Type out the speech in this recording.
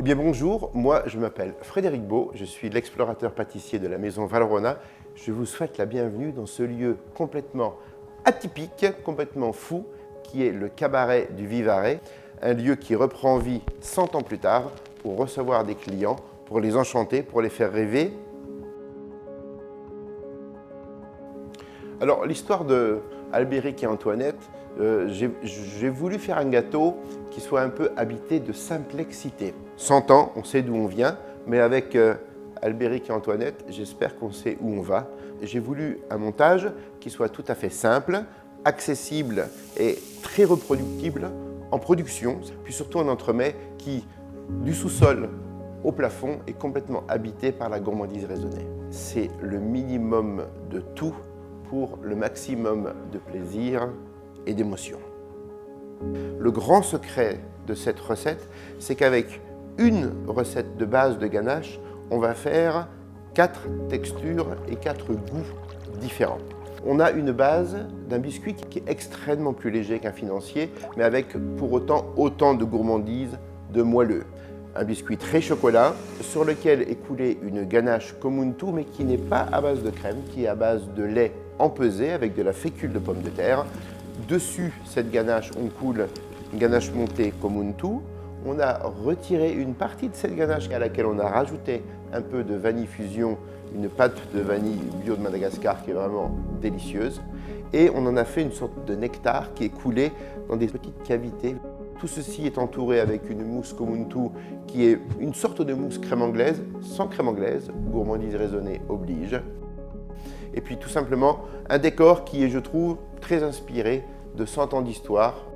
Eh bien bonjour, moi je m'appelle Frédéric Beau, je suis l'explorateur pâtissier de la maison Valrhona. Je vous souhaite la bienvenue dans ce lieu complètement atypique, complètement fou, qui est le cabaret du Vivarais, un lieu qui reprend vie 100 ans plus tard pour recevoir des clients, pour les enchanter, pour les faire rêver. Alors l'histoire de Albéric et Antoinette, j'ai voulu faire un gâteau qui soit un peu habité de simplicité. 100 ans, on sait d'où on vient, mais avec Albéric et Antoinette, j'espère qu'on sait où on va. J'ai voulu un montage qui soit tout à fait simple, accessible et très reproductible en production, puis surtout un entremets qui, du sous-sol au plafond, est complètement habité par la gourmandise raisonnée. C'est le minimum de tout pour le maximum de plaisir et d'émotion. Le grand secret de cette recette, c'est qu'avec une recette de base de ganache, on va faire 4 textures et 4 goûts différents. On a une base d'un biscuit qui est extrêmement plus léger qu'un financier, mais avec pour autant de gourmandise, de moelleux. Un biscuit très chocolat sur lequel est coulée une ganache Komuntu, mais qui n'est pas à base de crème, qui est à base de lait empesé avec de la fécule de pomme de terre. Dessus cette ganache, on coule une ganache montée Komuntu. On a retiré une partie de cette ganache à laquelle on a rajouté un peu de vanille fusion, une pâte de vanille bio de Madagascar qui est vraiment délicieuse. Et on en a fait une sorte de nectar qui est coulé dans des petites cavités. Tout ceci est entouré avec une mousse Komuntu qui est une sorte de mousse crème anglaise, sans crème anglaise, gourmandise raisonnée oblige. Et puis tout simplement un décor qui est, je trouve, très inspiré de 100 ans d'histoire